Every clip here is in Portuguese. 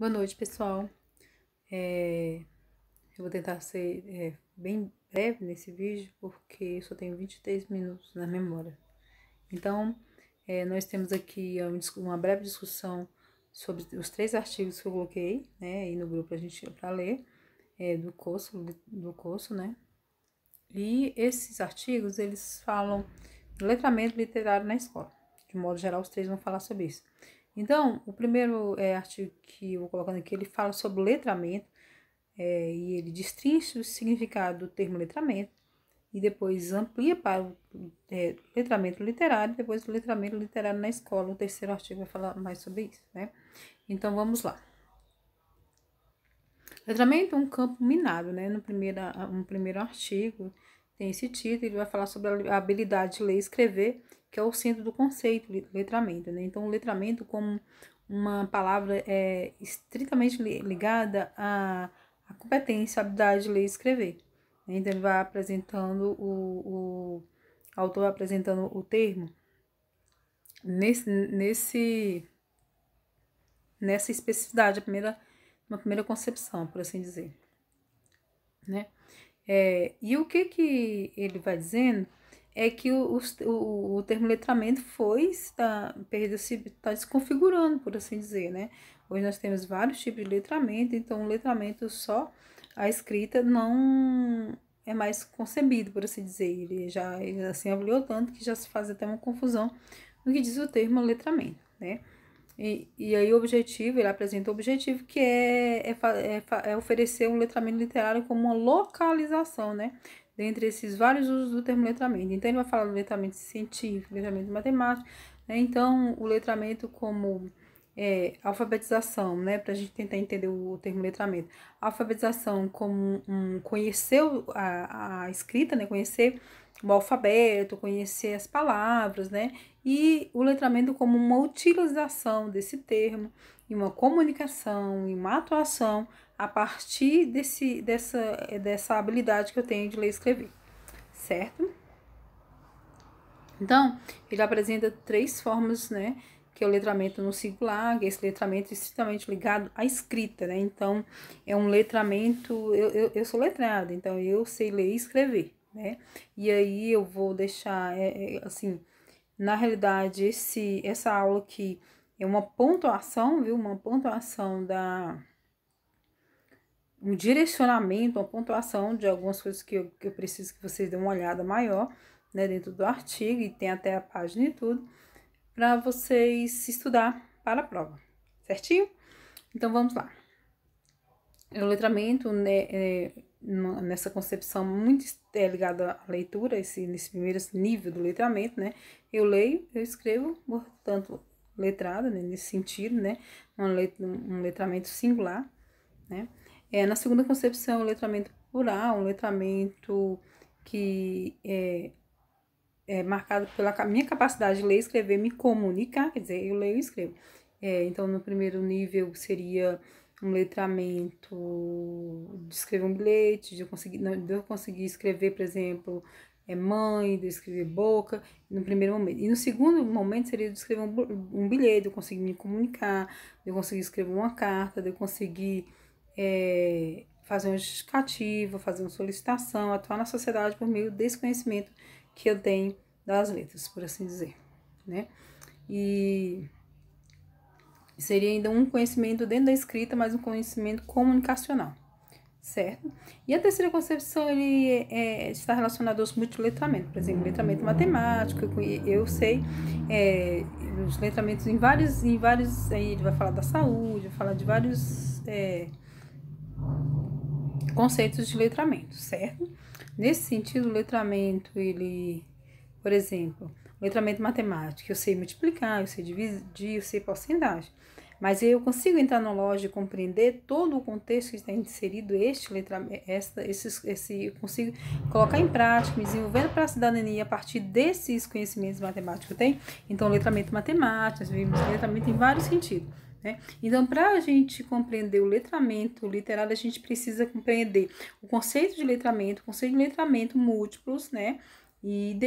Boa noite, pessoal. Eu vou tentar ser bem breve nesse vídeo, porque eu só tenho 23 minutos na memória. Então, nós temos aqui uma breve discussão sobre os 3 artigos que eu coloquei, né, aí no grupo para ler, do curso, né. E esses artigos, eles falam do letramento literário na escola. De modo geral, os 3 vão falar sobre isso. Então, o primeiro artigo que eu vou colocando aqui, ele fala sobre letramento, e ele destrincha o significado do termo letramento, e depois amplia para o letramento literário, depois o letramento literário na escola. O terceiro artigo vai falar mais sobre isso, né? Então, vamos lá. Letramento é um campo minado, né? No primeiro artigo tem esse título, ele vai falar sobre a habilidade de ler e escrever, que é o centro do conceito letramento, né? Então, o letramento como uma palavra estritamente ligada à competência, a habilidade de ler e escrever. Então, ele vai apresentando o autor vai apresentando o termo nessa especificidade, uma primeira concepção, por assim dizer, né? E o que ele vai dizendo é que o termo letramento está desconfigurando, por assim dizer, né? Hoje nós temos vários tipos de letramento, então o letramento só a escrita não é mais concebido, por assim dizer. Ele assim avaliou tanto que já se faz até uma confusão no que diz o termo letramento, né? E aí o objetivo, ele apresenta o objetivo que é oferecer um letramento literário como uma localização, né? Dentre esses vários usos do termo letramento. Então, ele vai falar do letramento científico, letramento matemático, né? Então, o letramento como alfabetização, né? Para a gente tentar entender o termo letramento. Alfabetização como conhecer a escrita, né? Conhecer o alfabeto, conhecer as palavras, né? E o letramento como uma utilização desse termo, e uma comunicação, e uma atuação a partir dessa habilidade que eu tenho de ler e escrever, certo? Então, ele apresenta 3 formas, né? Que é o letramento no singular, que é esse letramento estritamente ligado à escrita, né? Então, é um letramento, eu sou letrada, então eu sei ler e escrever, né? E aí eu vou deixar, assim, na realidade, essa aula aqui é uma pontuação, viu? Uma pontuação um direcionamento, uma pontuação de algumas coisas que eu preciso que vocês dêem uma olhada maior, né? Dentro do artigo, e tem até a página e tudo, para vocês estudar para a prova, certinho? Então, vamos lá. O letramento, né, nessa concepção muito ligada à leitura, nesse primeiro nível do letramento, né? Eu leio, eu escrevo, portanto, letrada, né, nesse sentido, né? Um letramento singular, né? Na segunda concepção, o letramento plural, um letramento que é marcado pela minha capacidade de ler, escrever, me comunicar, quer dizer, eu leio e escrevo. Então, no primeiro nível seria um letramento de escrever um bilhete, de eu conseguir escrever, por exemplo, mãe, de eu escrever boca, no primeiro momento. E no segundo momento seria de escrever um bilhete, de eu conseguir me comunicar, de eu conseguir escrever uma carta, de eu conseguir fazer uma justificativa, fazer uma solicitação, atuar na sociedade por meio desse conhecimento que eu tenho das letras, por assim dizer, né? E seria ainda um conhecimento dentro da escrita, mas um conhecimento comunicacional, certo? E a terceira concepção, ele está relacionado aos multiletramentos, por exemplo, letramento matemático, eu sei os letramentos em vários, aí ele vai falar da saúde, vai falar de vários conceitos de letramento, certo? Nesse sentido, o letramento, ele, por exemplo, o letramento matemático, eu sei multiplicar, eu sei dividir, eu sei porcentagem, mas eu consigo entrar na loja e compreender todo o contexto que está inserido este letramento, eu consigo colocar em prática, me desenvolvendo para a cidadania a partir desses conhecimentos matemáticos que eu tenho. Então, letramento matemático, nós vimos letramento em vários sentidos, né? Então, para a gente compreender o letramento literário, a gente precisa compreender o conceito de letramento múltiplos, né? E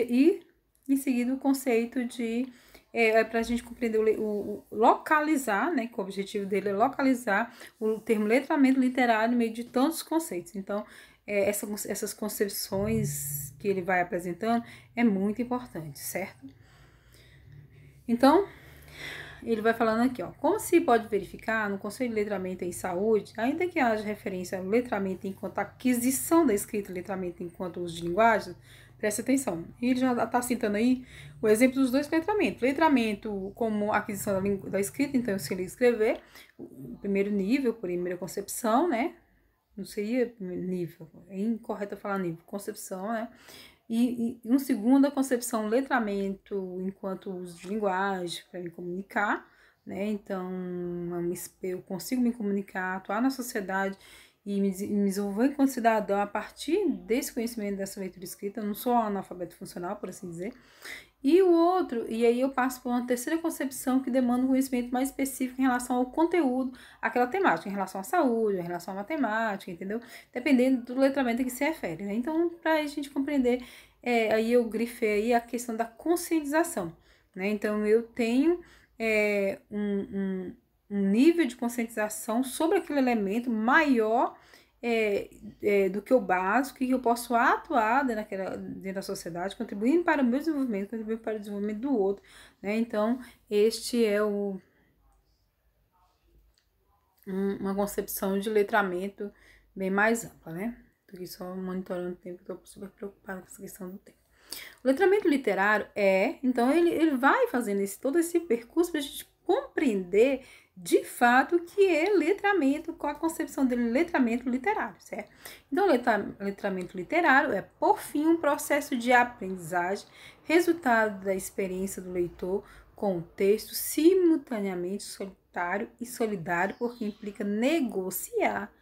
em seguida o conceito de para a gente compreender, localizar, né, que o objetivo dele é localizar o termo letramento literário no meio de tantos conceitos. Então, essas concepções que ele vai apresentando é muito importante, certo? Então, ele vai falando aqui, ó, como se pode verificar no Conselho de Letramento em Saúde, ainda que haja referência ao letramento enquanto aquisição da escrita e letramento enquanto uso de linguagem, preste atenção. Ele já está citando aí o exemplo dos dois letramentos. Letramento como aquisição da escrita, então se ele escrever, o primeiro nível, primeira concepção, né? Não seria nível, é incorreto falar nível, concepção, né? E uma segunda concepção, letramento enquanto uso de linguagem para me comunicar, né? Então, eu consigo me comunicar, atuar na sociedade e me desenvolver enquanto cidadão a partir desse conhecimento dessa leitura escrita. Eu não sou analfabeto funcional, por assim dizer. E o outro, e aí eu passo por uma terceira concepção que demanda um conhecimento mais específico em relação ao conteúdo, aquela temática, em relação à saúde, em relação à matemática, entendeu? Dependendo do letramento a que se refere, né? Então, para a gente compreender, aí eu grifei aí a questão da conscientização, né? Então, eu tenho um nível de conscientização sobre aquele elemento maior do que o básico, e que eu posso atuar dentro da sociedade, contribuindo para o meu desenvolvimento, contribuindo para o desenvolvimento do outro, né? Então, este é uma concepção de letramento bem mais ampla, né? Tô aqui só monitorando o tempo, estou super preocupada com essa questão do tempo. O letramento literário então, ele vai fazendo todo esse percurso para a gente compreender de fato o que é letramento, qual a concepção dele, letramento literário, certo? Então, letramento literário é, por fim, um processo de aprendizagem, resultado da experiência do leitor com o texto, simultaneamente solitário e solidário, porque implica negociar,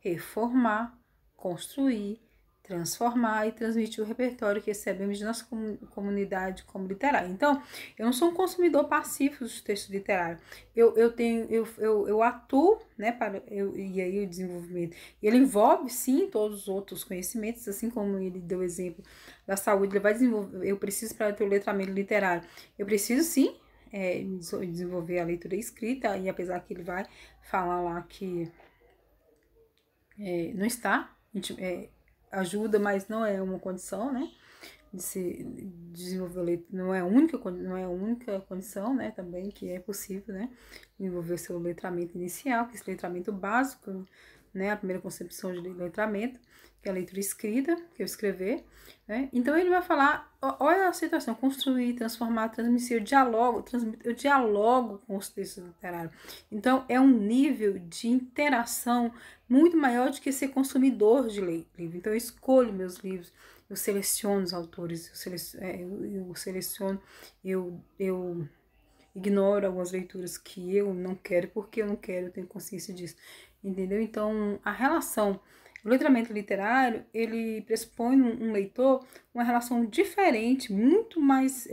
reformar, construir, transformar e transmitir o repertório que recebemos de nossa comunidade como literária. Então, eu não sou um consumidor passivo dos textos literários. Eu atuo, né, e aí o desenvolvimento. Ele envolve, sim, todos os outros conhecimentos, assim como ele deu o exemplo da saúde, ele vai desenvolver, eu preciso, para ter o letramento literário, eu preciso, sim, desenvolver a leitura escrita, e apesar que ele vai falar lá que não está, ajuda, mas não é uma condição, né, de se desenvolver, não é a única condição, né, também que é possível, né, desenvolver o seu letramento inicial, que é esse letramento básico, né, a primeira concepção de letramento, que é a leitura escrita, que eu escrever, né. Então ele vai falar, olha a situação, construir, transformar, transmitir, eu dialogo com os textos literários. Então é um nível de interação muito maior do que ser consumidor de livro. Então eu escolho meus livros, eu seleciono os autores, eu ignoro algumas leituras que eu não quero, porque eu não quero, eu tenho consciência disso, entendeu? Então, o letramento literário, ele pressupõe um leitor uma relação diferente, muito mais,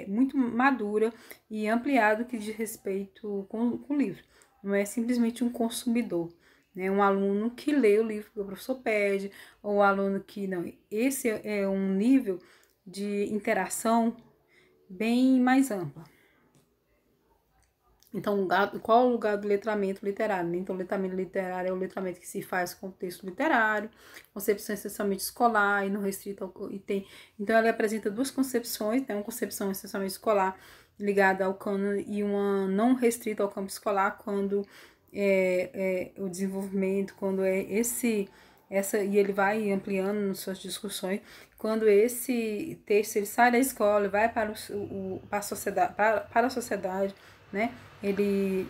muito madura e ampliada que diz respeito com o livro. Não é simplesmente um consumidor, né? Um aluno que lê o livro que o professor pede, ou um aluno que não. Esse é um nível de interação bem mais ampla. Então, qual é o lugar do letramento literário? Então, o letramento literário é o letramento que se faz com texto literário, concepção essencialmente escolar e não restrita Então, ela apresenta duas concepções, né? Uma concepção essencialmente escolar ligada ao cânone e uma não restrita ao campo escolar, quando o desenvolvimento, quando e ele vai ampliando nas suas discussões, quando esse texto ele sai da escola, vai para a sociedade, né? Ele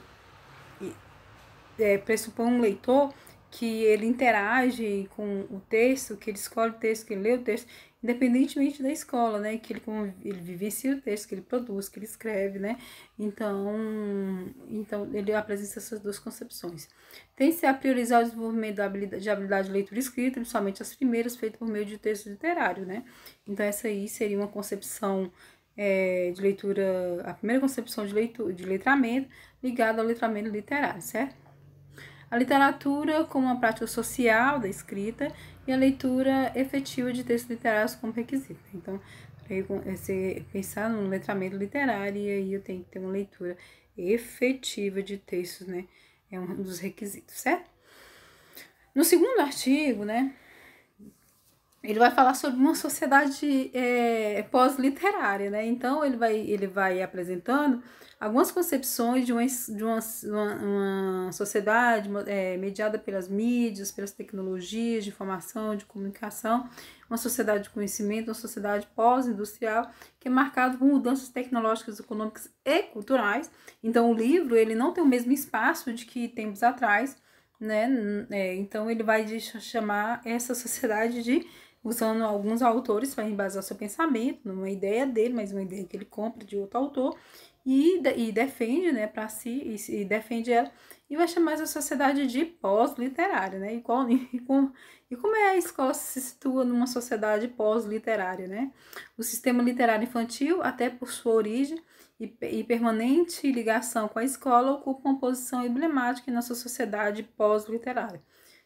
pressupõe um leitor que ele interage com o texto, que ele escolhe o texto, que ele lê o texto, independentemente da escola, né? Que ele vivencia o texto, que ele produz, que ele escreve, né? Então ele apresenta essas duas concepções. Tem-se a priorizar o desenvolvimento de habilidade de leitura e escrita, principalmente as primeiras, feitas por meio de texto literário, né? Então essa aí seria uma concepção de leitura, a primeira concepção de letramento ligada ao letramento literário, certo? A literatura como uma prática social da escrita e a leitura efetiva de textos literários como requisito. Então, Pensar no letramento literário, e aí eu tenho que ter uma leitura efetiva de textos, né? É um dos requisitos, certo? No segundo artigo, né, ele vai falar sobre uma sociedade pós-literária, né? Então, ele vai apresentando algumas concepções de uma sociedade mediada pelas mídias, pelas tecnologias de informação, de comunicação, uma sociedade de conhecimento, uma sociedade pós-industrial, que é marcada por mudanças tecnológicas, econômicas e culturais. Então, o livro ele não tem o mesmo espaço de que tempos atrás, né? Então, ele vai chamar essa sociedade de, usando alguns autores para embasar seu pensamento, numa ideia dele, mas uma ideia que ele compra de outro autor, e defende, né, para si, e defende ela, e vai chamar essa sociedade de pós-literária, né, e como é a escola se situa numa sociedade pós-literária, né? O sistema literário infantil, até por sua origem e permanente ligação com a escola, ocupa uma posição emblemática em nossa sociedade pós-literária,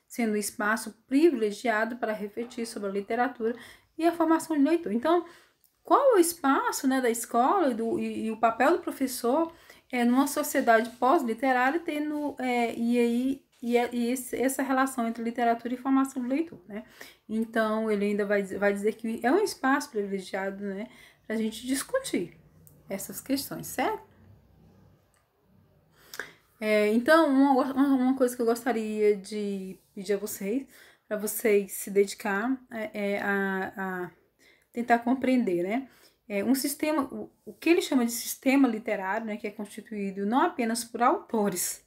sendo um espaço privilegiado para refletir sobre a literatura e a formação de leitor. Então, qual é o espaço, né, da escola e o papel do professor numa sociedade pós-literária, essa relação entre literatura e formação do leitor, né? Então, ele ainda vai dizer que é um espaço privilegiado, né, para a gente discutir essas questões, certo? Então, uma coisa que eu gostaria de pedir a vocês, para vocês se dedicar a tentar compreender, né? Um sistema, o que ele chama de sistema literário, né, que é constituído não apenas por autores,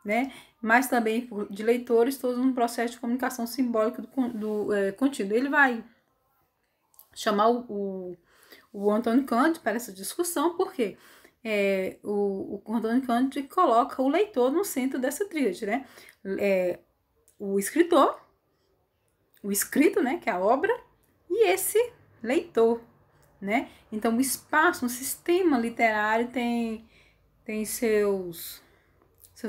né, mas também de leitores, todo um processo de comunicação simbólica do conteúdo. Ele vai chamar o Antônio Cândido para essa discussão, porque o Antônio Cândido coloca o leitor no centro dessa tríade, né? O escritor, o escrito, né, que é a obra, e esse leitor, né? Então, o espaço, um sistema literário tem seus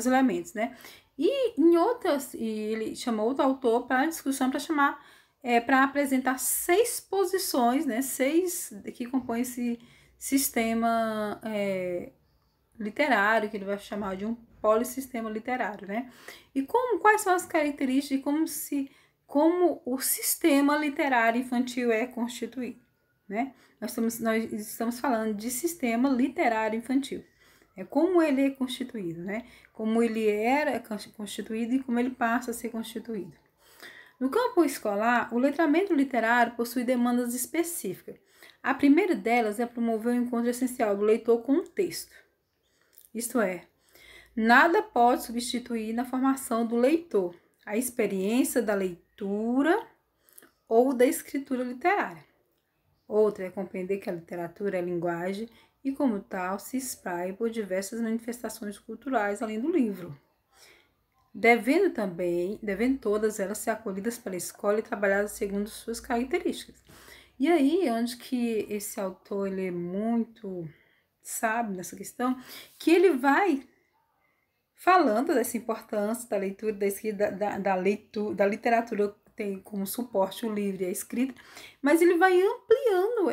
elementos, né? E em outras, ele chamou outro autor para a discussão, para apresentar 6 posições, né? 6 que compõem esse sistema literário, que ele vai chamar de um polissistema literário, né? E quais são as características e como o sistema literário infantil é constituído, né? Nós estamos falando de sistema literário infantil. Como ele é constituído, né? Como ele era constituído e como ele passa a ser constituído. No campo escolar, o letramento literário possui demandas específicas. A primeira delas é promover o encontro essencial do leitor com o texto. Isto é, nada pode substituir na formação do leitor a experiência da leitura ou da escritura literária. Outra é compreender que a literatura é linguagem e, como tal, se espraia por diversas manifestações culturais além do livro, devendo todas elas ser acolhidas pela escola e trabalhadas segundo suas características. E aí, onde que esse autor ele é muito sábio nessa questão, que ele vai falando dessa importância da leitura, da escrita, da literatura tem como suporte o livro e a escrita, mas ele vai ampliando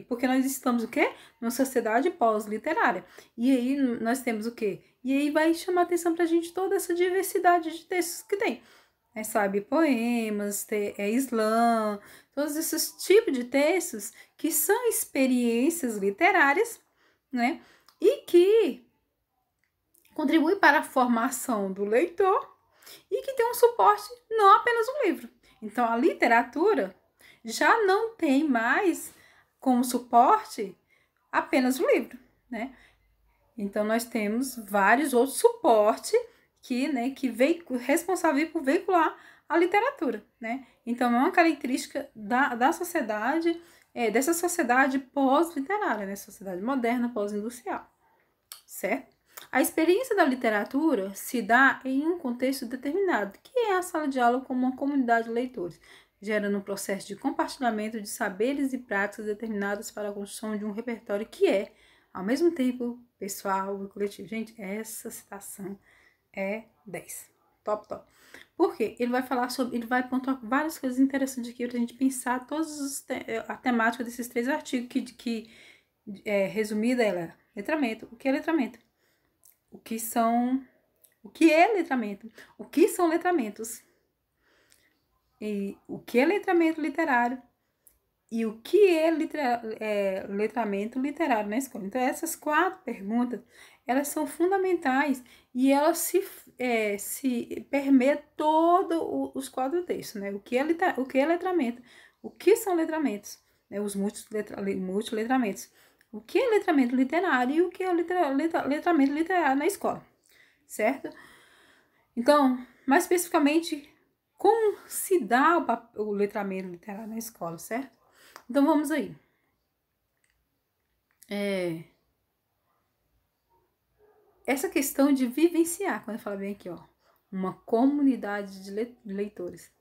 porque nós estamos o quê? Numa sociedade pós-literária. E aí nós temos o quê? E aí vai chamar atenção pra gente toda essa diversidade de textos que tem. Sabe, poemas, slam, todos esses tipos de textos que são experiências literárias, né? E que contribuem para a formação do leitor e que tem um suporte não apenas o livro. Então, a literatura já não tem mais como suporte apenas o livro, né? Então, nós temos vários outros suportes que responsável por veicular a literatura, né? Então, é uma característica da sociedade, dessa sociedade pós-literária, né? Sociedade moderna, pós-industrial, certo? A experiência da literatura se dá em um contexto determinado, que é a sala de aula como uma comunidade de leitores, gerando um processo de compartilhamento de saberes e práticas determinadas para a construção de um repertório que é, ao mesmo tempo, pessoal e coletivo. Gente, essa citação é 10. top, top. Por quê? Ele vai falar sobre, ele vai pontuar várias coisas interessantes aqui pra gente pensar a temática desses 3 artigos que resumida ela é letramento. O que é letramento? O que é letramento? O que são letramentos? E o que é letramento literário? E o que é letramento literário na escola? Então, essas 4 perguntas, elas são fundamentais e elas se permeiam todos os 4 textos, né? O que é letramento? O que são letramentos? Né? Os multiletramentos. O que é letramento literário e o que é letramento literário na escola, certo? Então, mais especificamente, como se dá o letramento literário na escola, certo? Então, vamos aí. Essa questão de vivenciar, quando eu falo bem aqui, ó, uma comunidade de leitores.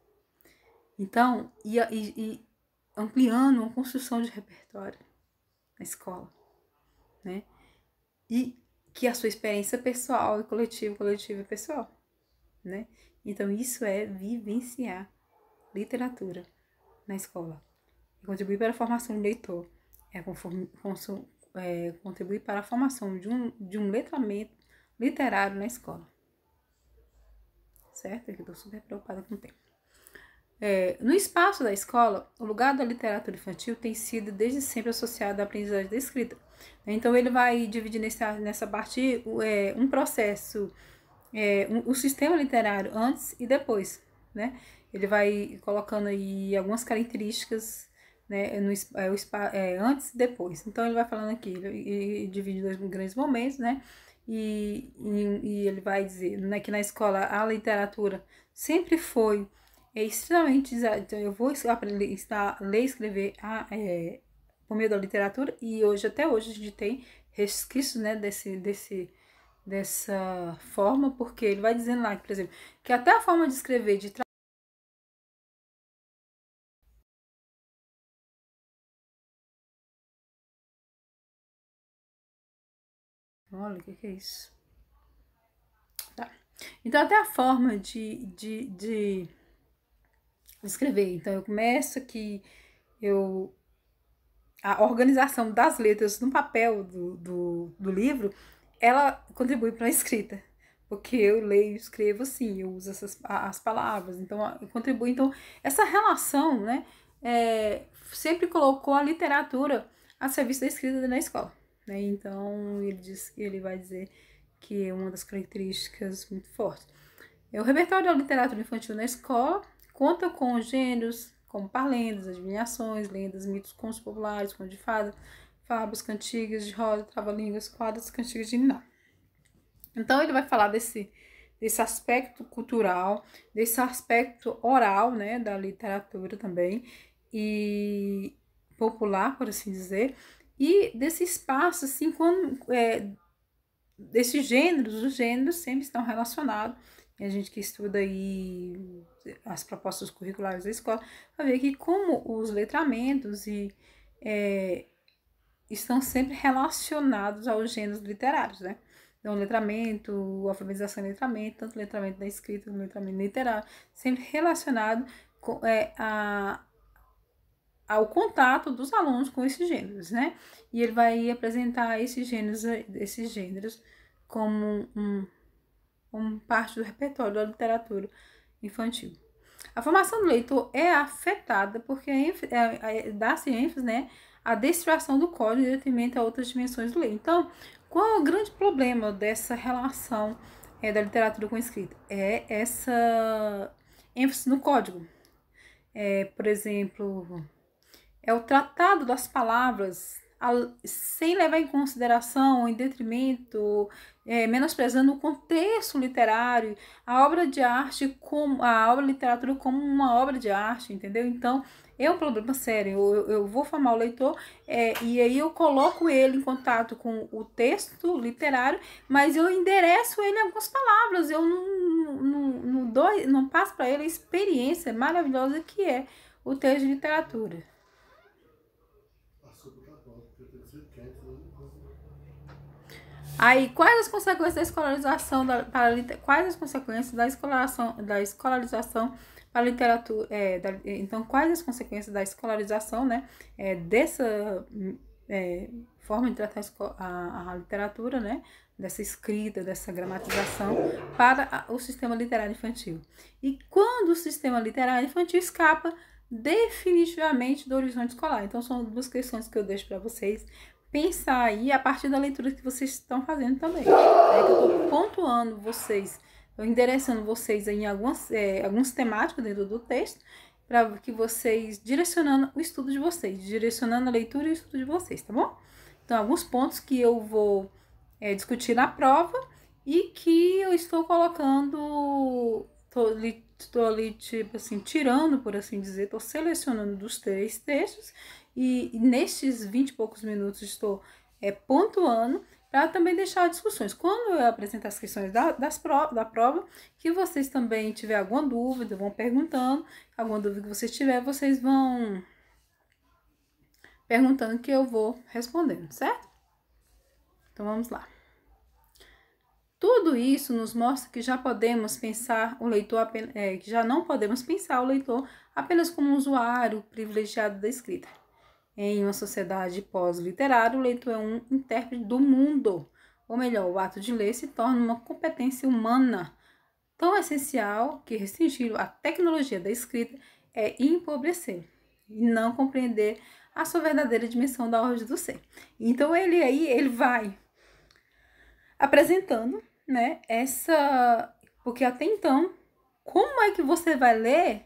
Então, e ampliando uma construção de repertório na escola, né? E que a sua experiência pessoal e coletiva e pessoal, né? Então, isso é vivenciar literatura na escola. Contribuir para a formação do leitor. Contribuir para a formação de um letramento literário na escola. Certo? Eu estou super preocupada com o tempo. No espaço da escola, o lugar da literatura infantil tem sido desde sempre associado à aprendizagem da escrita. Então, ele vai dividir nessa parte um processo, o sistema literário antes e depois, né? Ele vai colocando aí algumas características, né, antes e depois. Então, ele vai falando aqui, ele divide em 2 grandes momentos, né? E ele vai dizer, né, que na escola a literatura sempre foi extremamente. Então, eu vou aprender a ler e escrever por meio da literatura, e até hoje a gente tem resquícios, né, dessa forma, porque ele vai dizendo lá, por exemplo, que até a forma de escrever, olha, o que é isso? Tá. Então, até a forma de escrever. Então, eu começo aqui, a organização das letras no papel do livro, ela contribui para a escrita. Porque eu leio e escrevo assim, eu uso as palavras, então eu contribuo. Então, essa relação, né, sempre colocou a literatura a serviço da escrita na escola. Né? Então, ele vai dizer que é uma das características muito fortes. O repertório da literatura infantil na escola conta com gêneros como parlendas, adivinhações, lendas, mitos, contos populares, contos de fada, fábulas, cantigas de roda, trava-línguas, quadras, cantigas de niná. Então, ele vai falar desse aspecto cultural, desse aspecto oral, né, da literatura também, e popular, por assim dizer, e desse espaço, assim, desses gêneros, os gêneros sempre estão relacionados. E a gente que estuda aí as propostas curriculares da escola vai ver que como os letramentos estão sempre relacionados aos gêneros literários, né? Então, letramento, alfabetização e letramento, tanto letramento da escrita como letramento literário, sempre relacionado ao contato dos alunos com esses gêneros, né? E ele vai apresentar esses gêneros como parte do repertório da literatura infantil. A formação do leitor é afetada porque dá-se ênfase, né, à descriação do código em detrimento a outras dimensões do leitor. Então, qual é o grande problema dessa relação da literatura com a escrita? É essa ênfase no código. Por exemplo, o tratado das palavras sem levar em consideração, em detrimento, menosprezando o contexto literário, a obra de arte, a obra de literatura como uma obra de arte, entendeu? Então, é um problema sério. Eu vou formar o leitor e aí eu coloco ele em contato com o texto literário, mas eu endereço ele algumas palavras, eu não passo para ele a experiência maravilhosa que é o texto de literatura. Aí, quais as consequências da escolarização quais as consequências da escolarização para a literatura? Então, quais as consequências da escolarização, né? Dessa forma de tratar a literatura, né? Dessa escrita, dessa gramatização para o sistema literário infantil. E quando o sistema literário infantil escapa definitivamente do horizonte escolar. Então, são duas questões que eu deixo para vocês pensar aí a partir da leitura que vocês estão fazendo também. Que eu estou pontuando vocês, estou endereçando vocês em alguns temáticos dentro do texto, para que vocês, direcionando o estudo de vocês, direcionando a leitura e o estudo de vocês, tá bom? Então, alguns pontos que eu vou discutir na prova e que eu estou colocando, estou ali, tipo assim, tirando, por assim dizer, estou selecionando dos 3 textos e nestes 20 e poucos minutos estou pontuando para também deixar discussões. Quando eu apresentar as questões da prova, que vocês também tiverem alguma dúvida, vão perguntando, alguma dúvida que vocês tiverem, vocês vão perguntando que eu vou respondendo, certo? Então, vamos lá. Tudo isso nos mostra que já podemos pensar o leitor, que já não podemos pensar o leitor apenas como um usuário privilegiado da escrita. Em uma sociedade pós-literária, o leitor é um intérprete do mundo. Ou melhor, o ato de ler se torna uma competência humana tão essencial que restringir a tecnologia da escrita é empobrecer e não compreender a sua verdadeira dimensão da ordem do ser. Então, ele vai apresentando, né, porque até então, como é que você vai ler,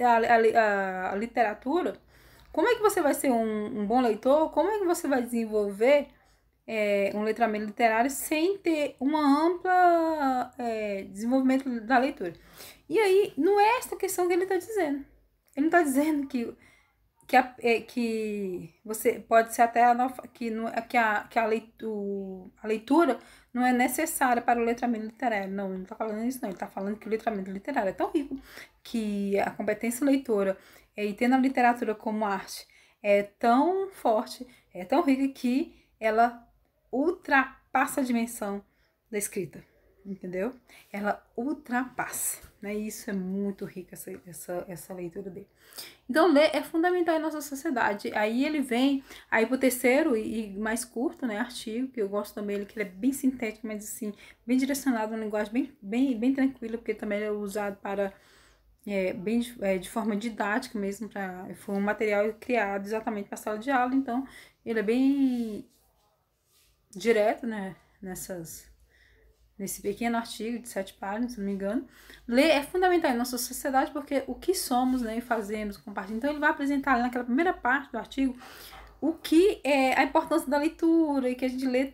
a literatura, como é que você vai ser um bom leitor, como é que você vai desenvolver um letramento literário sem ter uma ampla desenvolvimento da leitura? E aí, não é essa questão que ele está dizendo. Ele não está dizendo que você pode ser até que a leitura não é necessária para o letramento literário. Não, ele não está falando isso, não. Ele está falando que o letramento literário é tão rico que a competência leitora e tendo a literatura como arte é tão forte, é tão rica que ela ultrapassa a dimensão da escrita. Entendeu? Ela ultrapassa, né? Isso é muito rico, essa leitura dele. Então, ler é fundamental em nossa sociedade. Aí ele vem, aí pro terceiro e mais curto, né, artigo, que eu gosto também, que ele é bem sintético, mas assim, bem direcionado, uma linguagem bem tranquila, porque também é usado para, de forma didática mesmo, foi um material criado exatamente para a sala de aula, então ele é bem direto, né, nesse pequeno artigo de 7 páginas, se não me engano. Ler é fundamental em nossa sociedade porque o que somos, né, e fazemos, compartilhamos. Então, ele vai apresentar naquela primeira parte do artigo o que é a importância da leitura, e que a gente lê,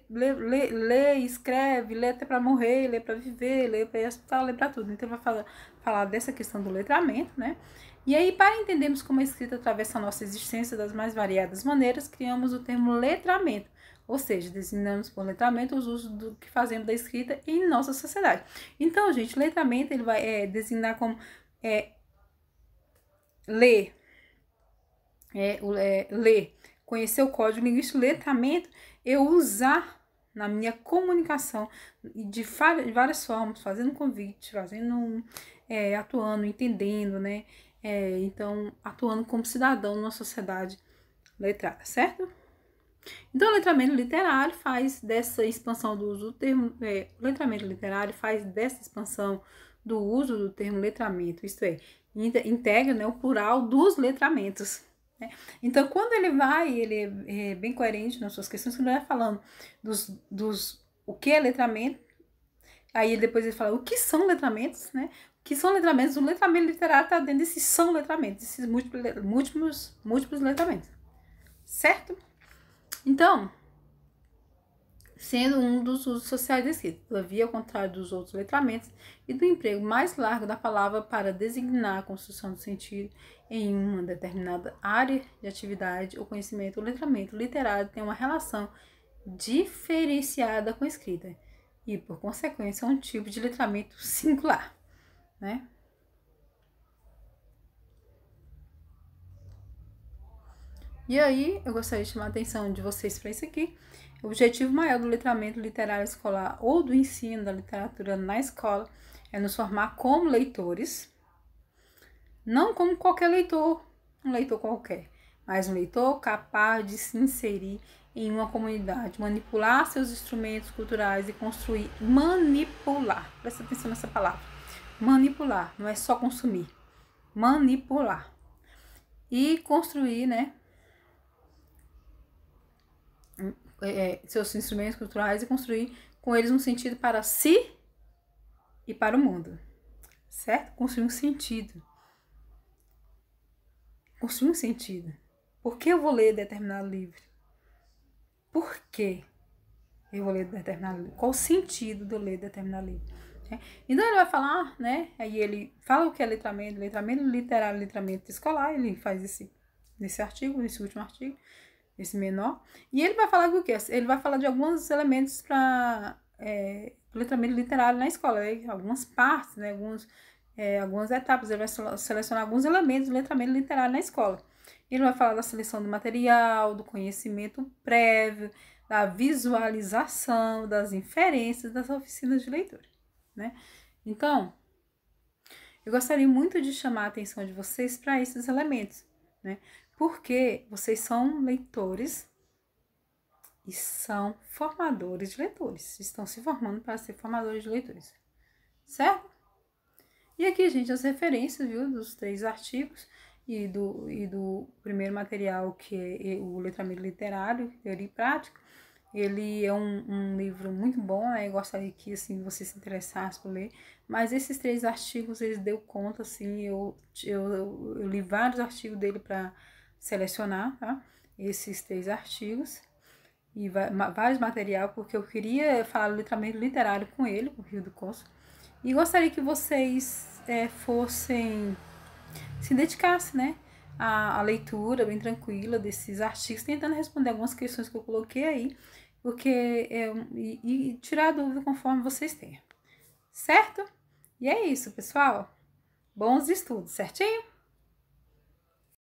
escreve, lê até para morrer, lê para viver, lê para estudar, lê para tudo. Então, ele vai falar dessa questão do letramento, né? E aí, para entendermos como a escrita atravessa a nossa existência das mais variadas maneiras, criamos o termo letramento. Ou seja, designamos por letramento os usos do que fazemos da escrita em nossa sociedade. Então, gente, letramento ele vai designar como ler, conhecer o código linguístico. Letramento eu usar na minha comunicação de várias formas, fazendo convite, atuando, entendendo, né? Então, atuando como cidadão numa sociedade letrada, certo? Então, o letramento literário faz dessa expansão do uso do termo, o letramento literário faz dessa expansão do uso do termo letramento, isto é, integra, né, o plural dos letramentos. Né? Então, quando ele é bem coerente nas suas questões, quando ele vai falando o que é letramento, aí depois ele fala o que são letramentos, né? O que são letramentos? O letramento literário está dentro desses são letramentos, esses múltiplos letramentos, certo? Então, sendo um dos usos sociais da escrita, todavia, ao contrário dos outros letramentos e do emprego mais largo da palavra para designar a construção do sentido em uma determinada área de atividade ou conhecimento, o letramento literário tem uma relação diferenciada com a escrita e, por consequência, é um tipo de letramento singular, né? E aí, eu gostaria de chamar a atenção de vocês para isso aqui. O objetivo maior do letramento literário escolar ou do ensino da literatura na escola é nos formar como leitores, não como qualquer leitor, um leitor qualquer, mas um leitor capaz de se inserir em uma comunidade, manipular seus instrumentos culturais e construir, manipular, presta atenção nessa palavra, manipular, não é só consumir, manipular e construir, né, seus instrumentos culturais e construir com eles um sentido para si e para o mundo, certo? Construir um sentido. Construir um sentido. Por que eu vou ler determinado livro? Por que eu vou ler determinado livro? Qual o sentido de eu ler determinado livro? Então ele vai falar, né? Aí ele fala o que é letramento literário, letramento escolar. Ele faz nesse artigo, nesse último artigo, esse menor. E ele vai falar do quê? Ele vai falar de alguns elementos para letramento literário na escola, né? Algumas partes, né? Algumas etapas. Ele vai selecionar alguns elementos do letramento literário na escola. Ele vai falar da seleção do material, do conhecimento prévio, da visualização, das inferências, das oficinas de leitura, né? Então, eu gostaria muito de chamar a atenção de vocês para esses elementos, né? Porque vocês são leitores e são formadores de leitores. Estão se formando para ser formadores de leitores, certo? E aqui, gente, as referências, viu, dos 3 artigos e do primeiro material, que é o letramento literário, teoria e prática. Ele é um livro muito bom, né? Eu gostaria que, assim, você se interessasse por ler. Mas esses 3 artigos, eles deu conta, assim, eu li vários artigos dele para selecionar, tá? Esses 3 artigos e vários material, porque eu queria falar do letramento literário com ele, com o Rio do Conso. E gostaria que vocês fossem, se dedicassem, né, à leitura bem tranquila desses artigos, tentando responder algumas questões que eu coloquei aí, porque e tirar a dúvida conforme vocês tenham, certo? E é isso, pessoal. Bons estudos, certinho?